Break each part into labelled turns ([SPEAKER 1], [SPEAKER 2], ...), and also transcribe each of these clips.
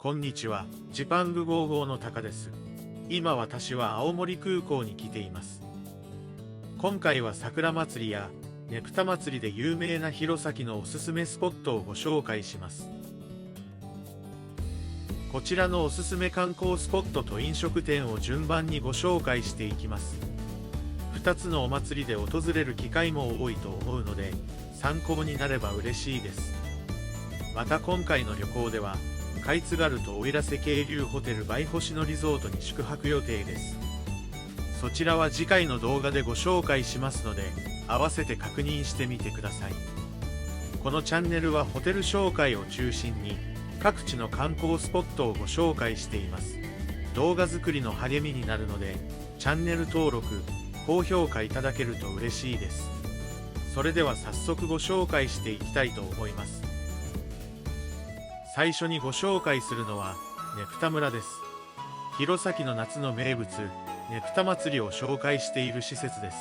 [SPEAKER 1] こんにちは、ジパング55のタカです。今私は青森空港に来ています。今回は桜祭りやねぷた祭りで有名な弘前のおすすめスポットをご紹介します。こちらのおすすめ観光スポットと飲食店を順番にご紹介していきます。2つのお祭りで訪れる機会も多いと思うので、参考になれば嬉しいです。また今回の旅行では、海津軽と奥入瀬渓流ホテルバイ星野リゾートに宿泊予定です。そちらは次回の動画でご紹介しますので、合わせて確認してみてください。このチャンネルはホテル紹介を中心に、各地の観光スポットをご紹介しています。動画作りの励みになるので、チャンネル登録、高評価いただけると嬉しいです。それでは早速ご紹介していきたいと思います。最初にご紹介するのはねぷた村です。弘前の夏の名物ねぷた祭りを紹介している施設です。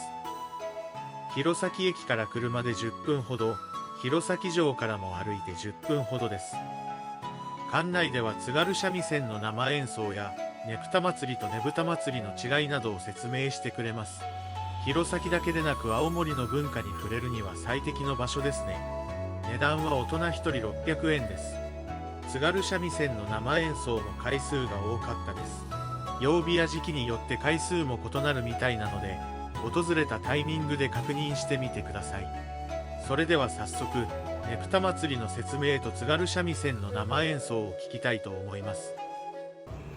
[SPEAKER 1] 弘前駅から車で10分ほど、弘前城からも歩いて10分ほどです。館内では津軽三味線の生演奏やねぷた祭りとねぶた祭りの違いなどを説明してくれます。弘前だけでなく青森の文化に触れるには最適の場所ですね。値段は大人1人600円です。津軽三味線の生演奏も回数が多かったです。曜日や時期によって回数も異なるみたいなので、訪れたタイミングで確認してみてください。それでは早速、ねぷた祭りの説明と津軽三味線の生演奏を聞きたいと思います。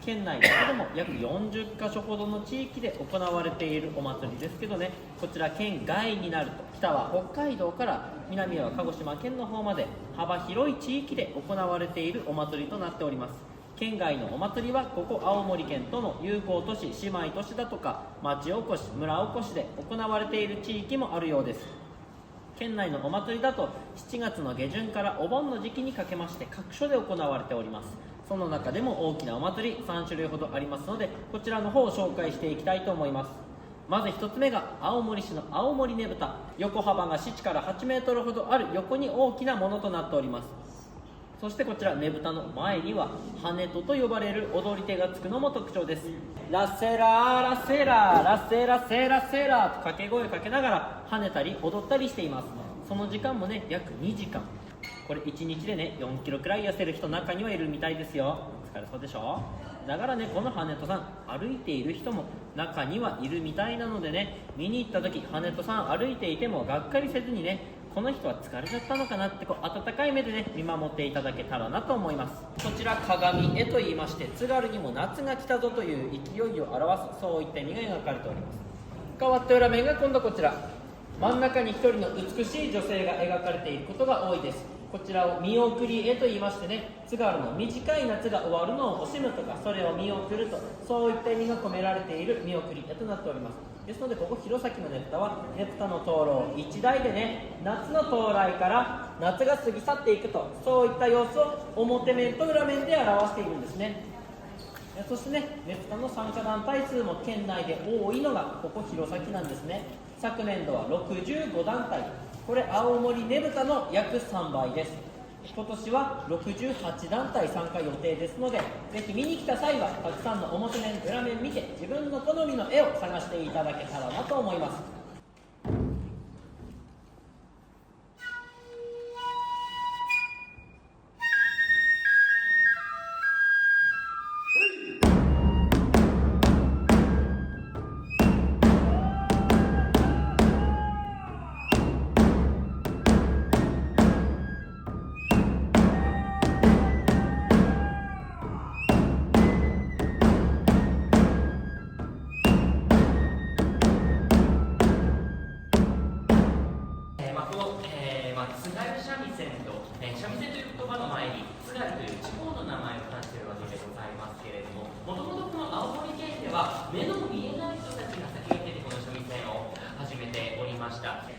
[SPEAKER 2] 県内だけでも約40カ所ほどの地域で行われているお祭りですけどね、こちら県外になると、北は北海道から南は鹿児島県の方まで幅広い地域で行われているお祭りとなっております。県外のお祭りはここ青森県との友好都市、姉妹都市だとか町おこし、村おこしで行われている地域もあるようです。県内のお祭りだと7月の下旬からお盆の時期にかけまして各所で行われております。その中でも大きなお祭り3種類ほどありますので、こちらの方を紹介していきたいと思います。まず1つ目が青森市の青森ねぶた。横幅が7から8メートルほどある横に大きなものとなっております。そしてこちらねぶたの前には羽とと呼ばれる踊り手がつくのも特徴です。ラッセラーラッセラーラッセラッセラッセラーと掛け声をかけながら跳ねたり踊ったりしています。その時間もね約2時間。これ1日でね4キロくらい痩せる人中にはいるみたいですよ。お疲れそうでしょ。だからねこの羽人さん歩いている人も中にはいるみたいなのでね、見に行った時羽人さん歩いていてもがっかりせずにね、この人は疲れちゃったのかなって温かい目でね見守っていただけたらなと思います。こちら鏡絵と言いまして、津軽にも夏が来たぞという勢いを表す、そういった意味が描かれております。変わった裏面が今度こちら、真ん中に一人の美しい女性が描かれていることが多いです。こちらを見送り絵と言いましてね、津軽の短い夏が終わるのを惜しむとか、それを見送ると、そういった意味が込められている見送り絵となっております。ですのでここ弘前のねぷたはねぷたの灯籠一台でね、夏の到来から夏が過ぎ去っていくと、そういった様子を表面と裏面で表しているんですね。そしてねねぷたの参加団体数も県内で多いのがここ弘前なんですね。昨年度は65団体、これ青森ねぶたの約3倍です。今年は68団体参加予定ですので、ぜひ見に来た際はたくさんの表面裏面見て自分の好みの絵を探していただけたらなと思います。津軽三味線と、三味線という言葉の前に津軽という地方の名前を冠しているわけでございますけれども、もともとこの青森県では目の見えない人たちが先駆けてこの三味線を始めておりました。こ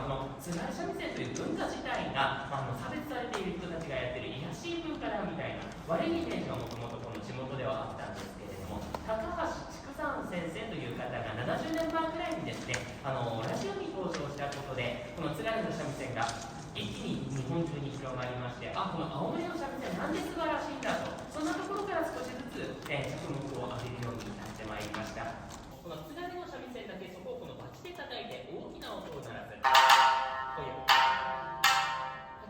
[SPEAKER 2] の津軽三味線という文化自体が、差別されている人たちがやっている卑しい文化だみたいな悪いイメージがもともとこの地元ではあったんですけれども、高橋筑山先生という方が70年前くらいにですね、ラジオに登場したことでこの津軽の三味線が
[SPEAKER 3] 一気に日本中に広がりまして、この青森の三味線なんで素晴らしいんだと、そんなところから少しずつ、着目を浴びるようになってまいりました。この津軽の三味線だけそこをこのバチで叩いて大きな音を鳴らすという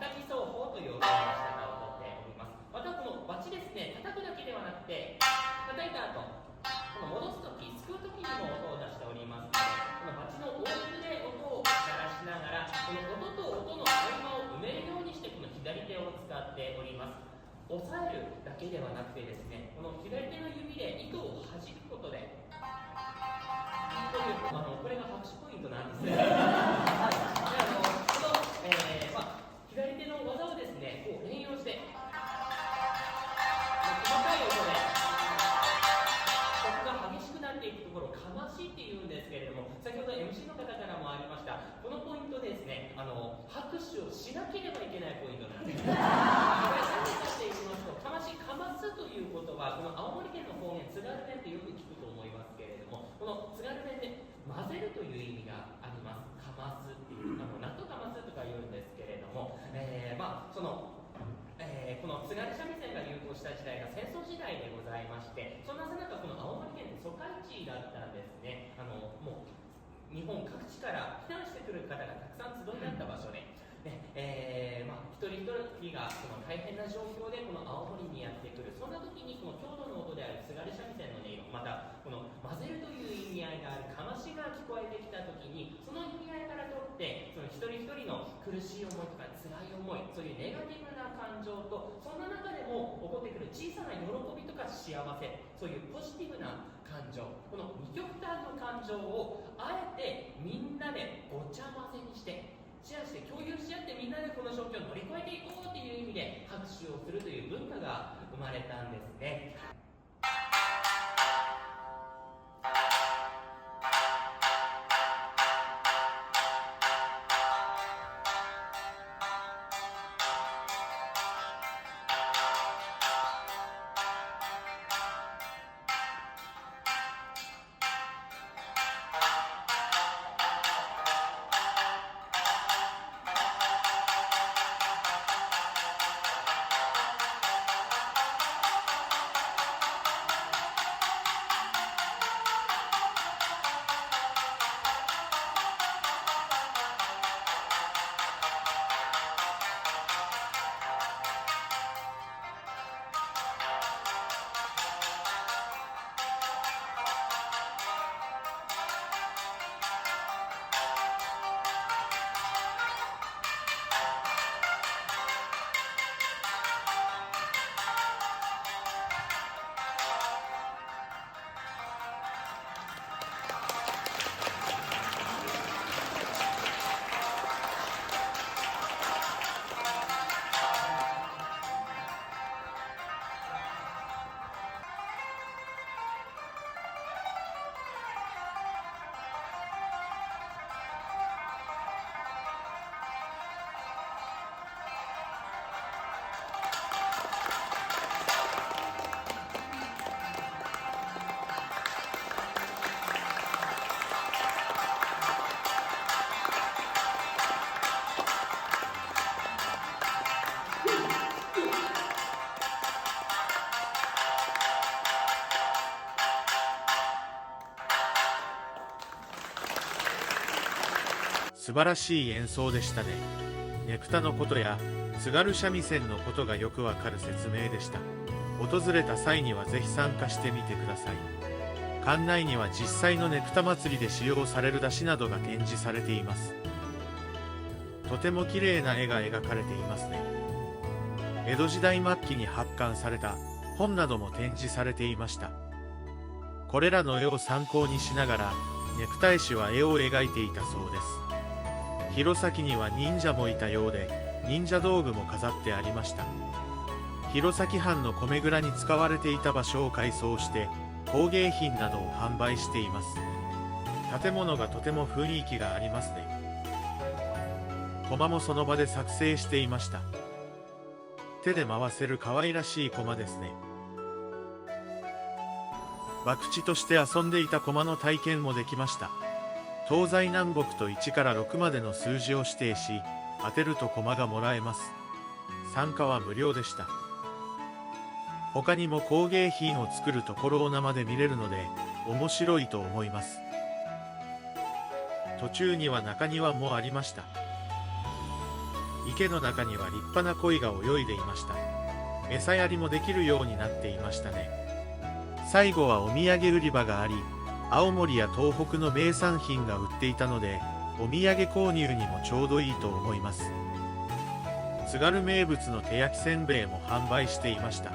[SPEAKER 3] 叩き奏法という音の出し方をとっております。またこのバチですね、叩くだけではなくて叩いた後この戻すとき、すくうときにも音を出しておりますので、このバチの大粒で音を鳴らしながら、この音と音の合間を埋めるようにしてこの左手を使っております。押さえるだけではなくてですね、この左手の指で糸を弾くことでというこれが拍手ポイントなんです。で左手の技をですね、こう連用して細かい音で曲が激しくなっていくところをかましっていうんですけれども、先ほど MC の方からもありましたこのポイントですね、拍手をしなければいけないポイントなんです。これ何かって言いますと、かまし、かますということは、この青森県の方言津軽弁ってよく聞くと思いますけれども、この津軽弁で混ぜるという意味があります。かますっていうなんとかますとか言うんですけれども、この津軽三味線が流行した時代が戦争時代でございまして、そんなさなかこの青森県って疎開地だったんですね。もう日本各地から避難してくる方がたくさん集いだった場所で、一人一人がその大変な状況でこの青森にやってくる、そんな時にこの郷土の音である津軽三味線の音色、またこの混ぜるという意味合いがあるかましが聞こえてきた時に、その意味合いからとってその一人一人の苦しい思いとか辛い思い、そういうネガティブな感情と、そんな中でも起こってくる小さな喜びとか幸せ、そういうポジティブな感情、この二極端の感情をあえてみんなでごちゃ混ぜにしてシェアして共有し合って、みんなでこの状況を乗り越えていこうという意味で拍手をするという文化が生まれたんですね。
[SPEAKER 1] 素晴らしい演奏でしたね。ねぷたのことや津軽三味線のことがよくわかる説明でした。訪れた際にはぜひ参加してみてください。館内には実際のねぷた祭りで使用される出汁などが展示されています。とても綺麗な絵が描かれていますね。江戸時代末期に発刊された本なども展示されていました。これらの絵を参考にしながらねぷた絵師は絵を描いていたそうです。弘前には忍者もいたようで、忍者道具も飾ってありました。弘前藩の米蔵に使われていた場所を改装して工芸品などを販売しています。建物がとても雰囲気がありますね。駒もその場で作成していました。手で回せる可愛らしい駒ですね。博打として遊んでいた駒の体験もできました。東西南北と1から6までの数字を指定し、当てると駒がもらえます。参加は無料でした。他にも工芸品を作るところを生で見れるので面白いと思います。途中には中庭もありました。池の中には立派な鯉が泳いでいました。餌やりもできるようになっていましたね。最後はお土産売り場があり、青森や東北の名産品が売っていたので、お土産購入にもちょうどいいと思います。津軽名物の手焼きせんべいも販売していました。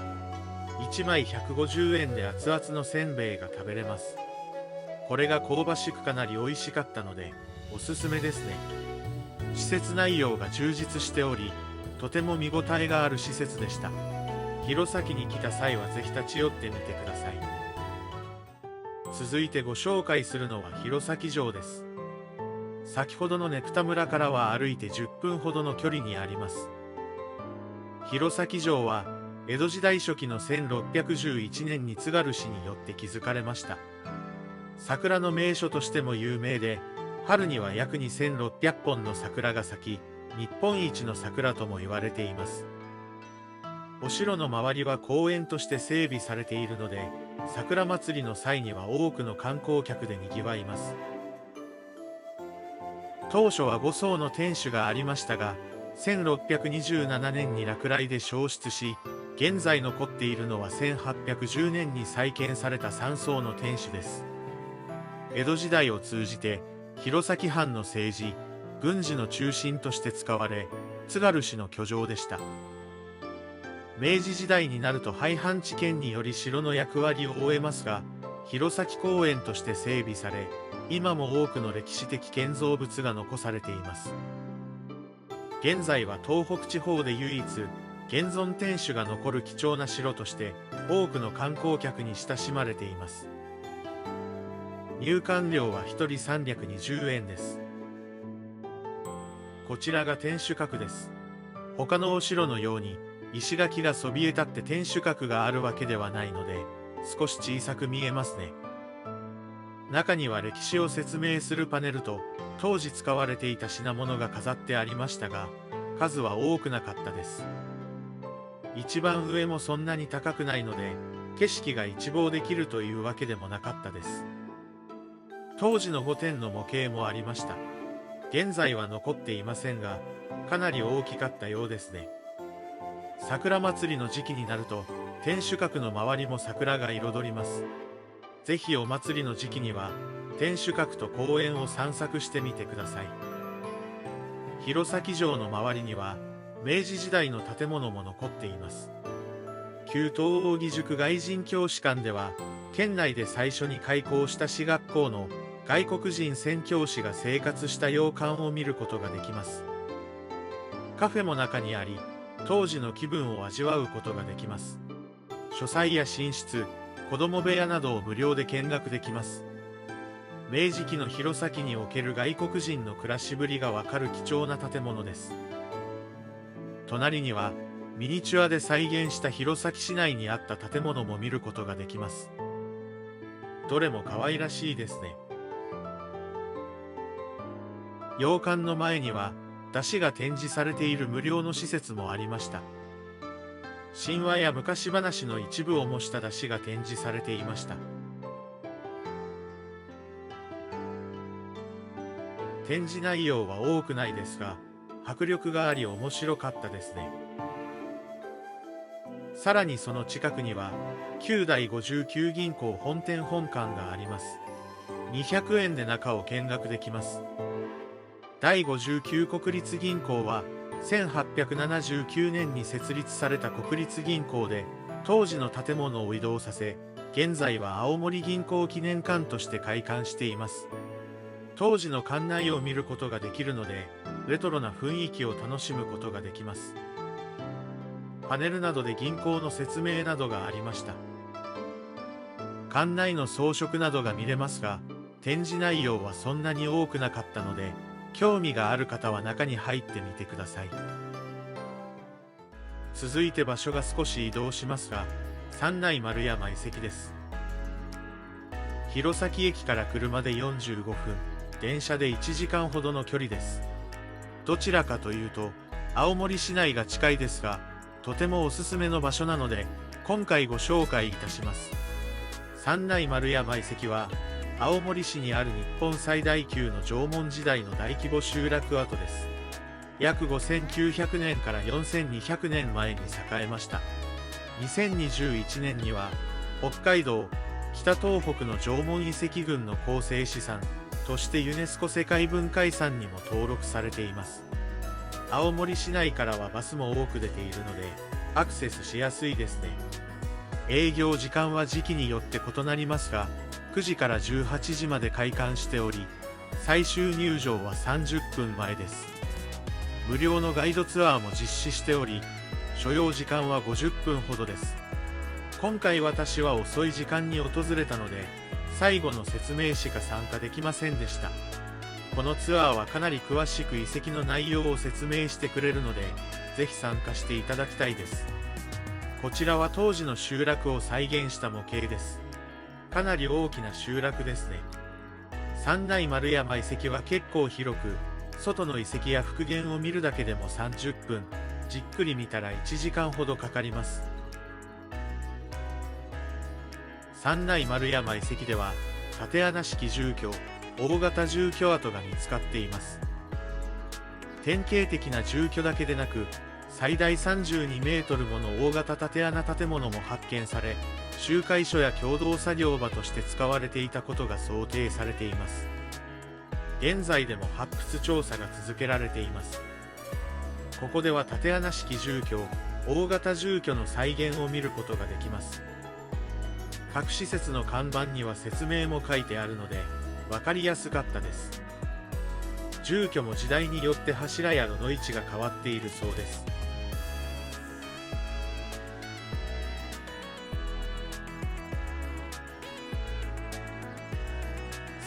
[SPEAKER 1] 1枚150円で熱々のせんべいが食べれます。これが香ばしくかなり美味しかったのでおすすめですね。施設内容が充実しており、とても見応えがある施設でした。弘前に来た際はぜひ立ち寄ってみてください。続いてご紹介するのは弘前城です。先ほどのねぷた村からは歩いて10分ほどの距離にあります。弘前城は江戸時代初期の1611年に津軽市によって築かれました。桜の名所としても有名で、春には約2600本の桜が咲き、日本一の桜とも言われています。お城の周りは公園として整備されているので、桜祭りの際には多くの観光客で賑わいます。当初は5層の天守がありましたが、1627年に落雷で焼失し、現在残っているのは1810年に再建された3層の天守です。江戸時代を通じて、弘前藩の政治、軍事の中心として使われ、津軽市の居城でした。明治時代になると廃藩置県により城の役割を終えますが、弘前公園として整備され、今も多くの歴史的建造物が残されています。現在は東北地方で唯一、現存天守が残る貴重な城として、多くの観光客に親しまれています。入館料は1人320円です。こちらが天守閣です。他のお城のように、石垣がそびえ立って天守閣があるわけではないので、少し小さく見えますね。中には歴史を説明するパネルと、当時使われていた品物が飾ってありましたが、数は多くなかったです。一番上もそんなに高くないので、景色が一望できるというわけでもなかったです。当時の御殿の模型もありました。現在は残っていませんが、かなり大きかったようですね。桜祭りの時期になると、天守閣の周りも桜が彩ります。ぜひお祭りの時期には、天守閣と公園を散策してみてください。弘前城の周りには、明治時代の建物も残っています。旧東扇義塾外人教師館では、県内で最初に開校した私学校の外国人宣教師が生活した洋館を見ることができます。カフェも中にあり、当時の気分を味わうことができます。書斎や寝室、子供部屋などを無料で見学できます。明治期の弘前における外国人の暮らしぶりがわかる貴重な建物です。隣にはミニチュアで再現した弘前市内にあった建物も見ることができます。どれも可愛らしいですね。洋館の前には山車が展示されている無料の施設もありました。神話や昔話の一部を模した山車が展示されていました。展示内容は多くないですが、迫力があり面白かったですね。さらにその近くには、旧第59銀行本店本館があります。200円で中を見学できます。第59国立銀行は、1879年に設立された国立銀行で、当時の建物を移動させ、現在は青森銀行記念館として開館しています。当時の館内を見ることができるので、レトロな雰囲気を楽しむことができます。パネルなどで銀行の説明などがありました。館内の装飾などが見れますが、展示内容はそんなに多くなかったので、興味がある方は中に入ってみてください。続いて場所が少し移動しますが、三内丸山遺跡です。弘前駅から車で45分、電車で1時間ほどの距離です。どちらかというと青森市内が近いですが、とてもおすすめの場所なので今回ご紹介いたします。三内丸山遺跡は青森市にある日本最大級の縄文時代の大規模集落跡です。約5900年から4200年前に栄えました。2021年には北海道北東北の縄文遺跡群の構成資産としてユネスコ世界文化遺産にも登録されています。青森市内からはバスも多く出ているのでアクセスしやすいですね。営業時間は時期によって異なりますが、9時から18時まで開館しており、最終入場は30分前です。無料のガイドツアーも実施しており、所要時間は50分ほどです。今回私は遅い時間に訪れたので、最後の説明しか参加できませんでした。このツアーはかなり詳しく遺跡の内容を説明してくれるので、ぜひ参加していただきたいです。こちらは当時の集落を再現した模型です。かなり大きな集落ですね。三内丸山遺跡は結構広く、外の遺跡や復元を見るだけでも30分、じっくり見たら1時間ほどかかります。三内丸山遺跡では、竪穴式住居、大型住居跡が見つかっています。典型的な住居だけでなく、最大32メートルもの大型竪穴建物も発見され、集会所や共同作業場として使われていたことが想定されています。現在でも発掘調査が続けられています。ここでは竪穴式住居、大型住居の再現を見ることができます。各施設の看板には説明も書いてあるので、分かりやすかったです。住居も時代によって柱や炉の位置が変わっているそうです。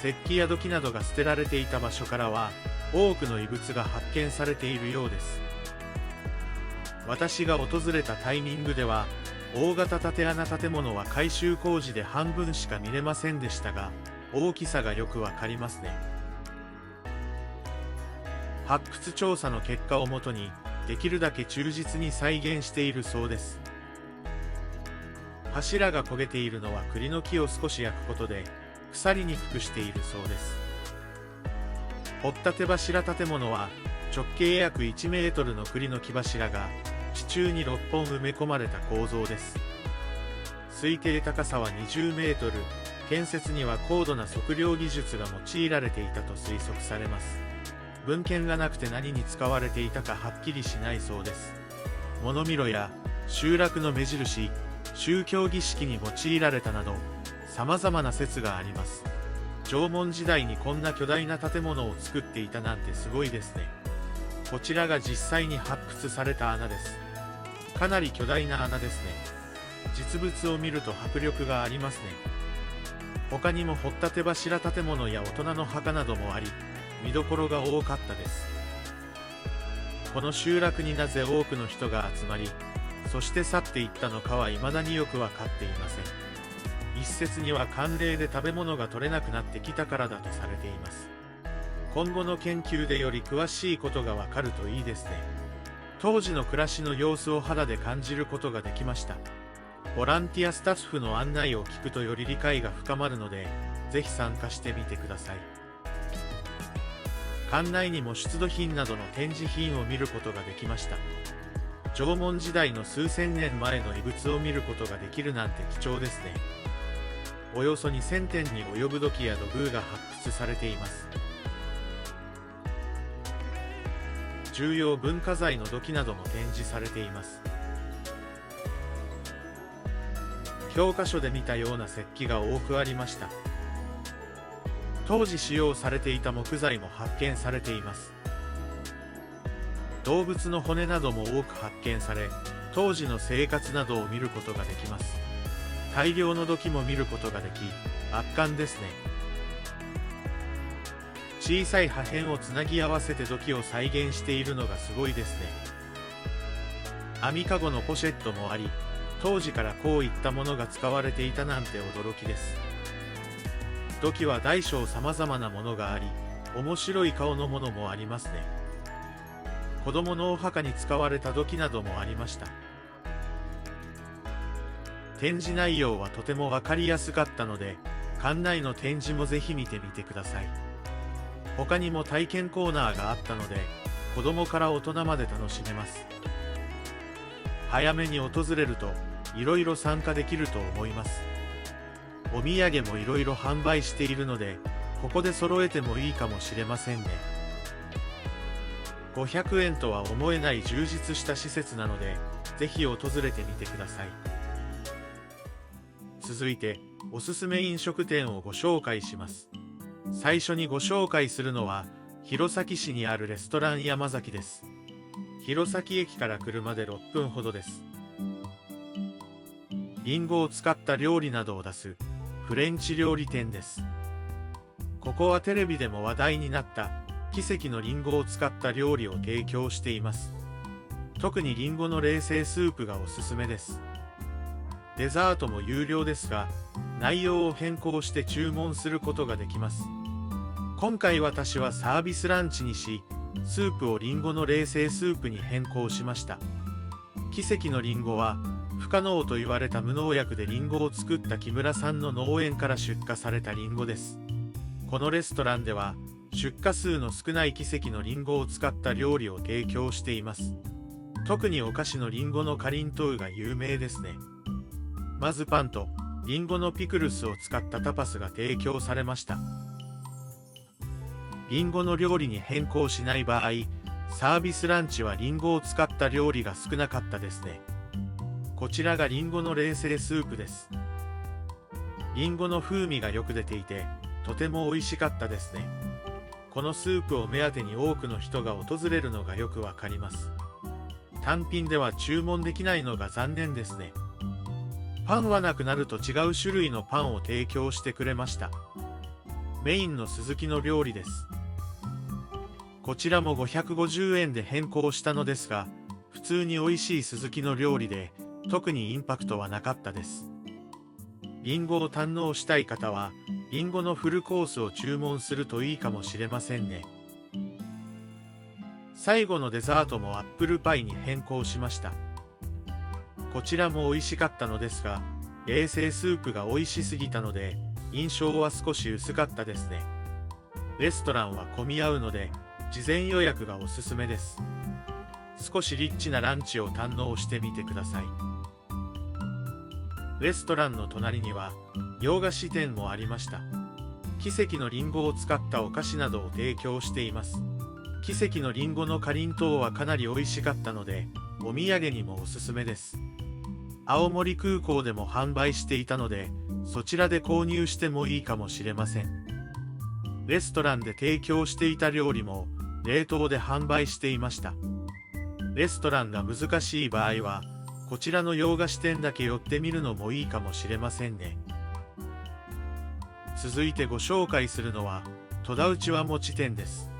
[SPEAKER 1] 石器や土器などが捨てられていた場所からは多くの遺物が発見されているようです。私が訪れたタイミングでは大型竪穴建物は改修工事で半分しか見れませんでしたが、大きさがよくわかりますね。発掘調査の結果をもとにできるだけ忠実に再現しているそうです。柱が焦げているのは栗の木を少し焼くことで腐りにくくしているそうです。掘ったて柱建物は直径約1メートルの栗の木柱が地中に6本埋め込まれた構造です。推定高さは20メートル、建設には高度な測量技術が用いられていたと推測されます。文献がなくて何に使われていたかはっきりしないそうです。物見ろや集落の目印、宗教儀式に用いられたなど、様々な説があります。縄文時代にこんな巨大な建物を作っていたなんてすごいですね。こちらが実際に発掘された穴です。かなり巨大な穴ですね。実物を見ると迫力がありますね。他にも掘ったて柱建物や大人の墓などもあり、見どころが多かったです。この集落になぜ多くの人が集まり、そして去っていったのかは未だによくわかっていません。一説には寒冷で食べ物が取れなくなってきたからだとされています。今後の研究でより詳しいことがわかるといいですね。当時の暮らしの様子を肌で感じることができました。ボランティアスタッフの案内を聞くとより理解が深まるので、ぜひ参加してみてください。館内にも出土品などの展示品を見ることができました。縄文時代の数千年前の遺物を見ることができるなんて貴重ですね。およそ2000点に及ぶ土器や土偶が発掘されています。重要文化財の土器なども展示されています。教科書で見たような石器が多くありました。当時使用されていた木材も発見されています。動物の骨なども多く発見され、当時の生活などを見ることができます。大量の土器も見ることができ、圧巻ですね。小さい破片をつなぎ合わせて土器を再現しているのがすごいですね。網かごのポシェットもあり、当時からこういったものが使われていたなんて驚きです。土器は大小様々なものがあり、面白い顔のものもありますね。子供のお墓に使われた土器などもありました。展示内容はとてもわかりやすかったので、館内の展示もぜひ見てみてください。他にも体験コーナーがあったので、子供から大人まで楽しめます。早めに訪れると、いろいろ参加できると思います。お土産もいろいろ販売しているので、ここで揃えてもいいかもしれませんね。500円とは思えない充実した施設なので、ぜひ訪れてみてください。続いて、おすすめ飲食店をご紹介します。最初にご紹介するのは、弘前市にあるレストラン山崎です。弘前駅から車で6分ほどです。リンゴを使った料理などを出すフレンチ料理店です。ここはテレビでも話題になった奇跡のリンゴを使った料理を提供しています。特にリンゴの冷製スープがおすすめです。デザートも有料ですが、内容を変更して注文することができます。今回私はサービスランチにし、スープをリンゴの冷製スープに変更しました。奇跡のリンゴは、不可能と言われた無農薬でリンゴを作った木村さんの農園から出荷されたリンゴです。このレストランでは、出荷数の少ない奇跡のリンゴを使った料理を提供しています。特にお菓子のリンゴのかりんとうが有名ですね。まずパンとリンゴのピクルスを使ったタパスが提供されました。リンゴの料理に変更しない場合、サービスランチはリンゴを使った料理が少なかったですね。こちらがリンゴの冷製スープです。リンゴの風味がよく出ていて、とても美味しかったですね。このスープを目当てに多くの人が訪れるのがよくわかります。単品では注文できないのが残念ですね。パンはなくなると違う種類のパンを提供してくれました。メインのスズキの料理です。こちらも550円で変更したのですが、普通に美味しいスズキの料理で、特にインパクトはなかったです。リンゴを堪能したい方は、リンゴのフルコースを注文するといいかもしれませんね。最後のデザートもアップルパイに変更しました。こちらも美味しかったのですが、冷製スープが美味しすぎたので、印象は少し薄かったですね。レストランは混み合うので、事前予約がおすすめです。少しリッチなランチを堪能してみてください。レストランの隣には洋菓子店もありました。奇跡のリンゴを使ったお菓子などを提供しています。奇跡のリンゴのかりんとうはかなり美味しかったので、お土産にもおすすめです。青森空港でも販売していたので、そちらで購入してもいいかもしれません。レストランで提供していた料理も冷凍で販売していました。レストランが難しい場合は、こちらの洋菓子店だけ寄ってみるのもいいかもしれませんね。続いてご紹介するのは、戸田内輪餅店です。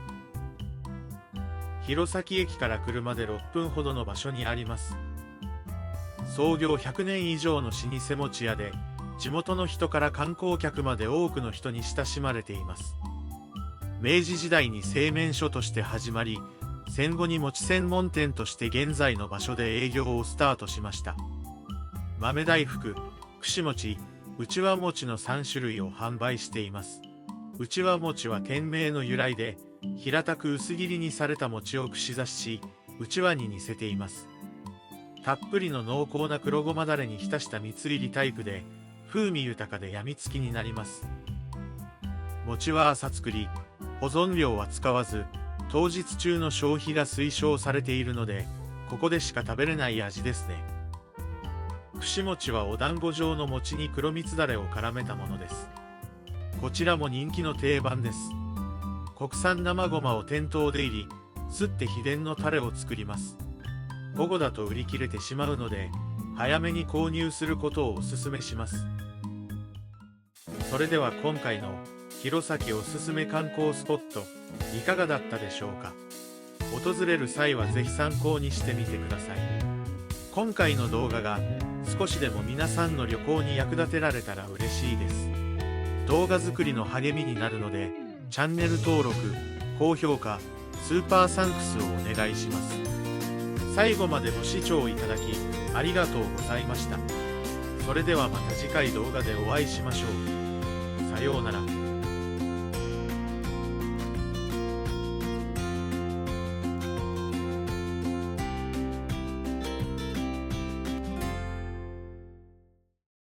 [SPEAKER 1] 弘前駅から車で6分ほどの場所にあります。創業100年以上の老舗餅屋で、地元の人から観光客まで多くの人に親しまれています。明治時代に製麺所として始まり、戦後に餅専門店として現在の場所で営業をスタートしました。豆大福、串餅、内輪餅の3種類を販売しています。内輪餅は店名の由来で、平たく薄切りにされた餅を串刺しし、内輪に似せています。たっぷりの濃厚な黒ごまだれに浸した蜜入りタイプで、風味豊かでやみつきになります。餅は浅作り、保存料は使わず、当日中の消費が推奨されているので、ここでしか食べれない味ですね。串餅はお団子状の餅に黒蜜だれを絡めたものです。こちらも人気の定番です。国産生ごまを店頭で入り、すって秘伝のタレを作ります。午後だと売り切れてしまうので、早めに購入することをお勧めします。それでは今回の弘前おすすめ観光スポット、いかがだったでしょうか。訪れる際はぜひ参考にしてみてください。今回の動画が少しでも皆さんの旅行に役立てられたら嬉しいです。動画作りの励みになるので、チャンネル登録、高評価、スーパーサンクスをお願いします。最後までご視聴いただきありがとうございました。それではまた次回動画でお会いしましょう。さようなら。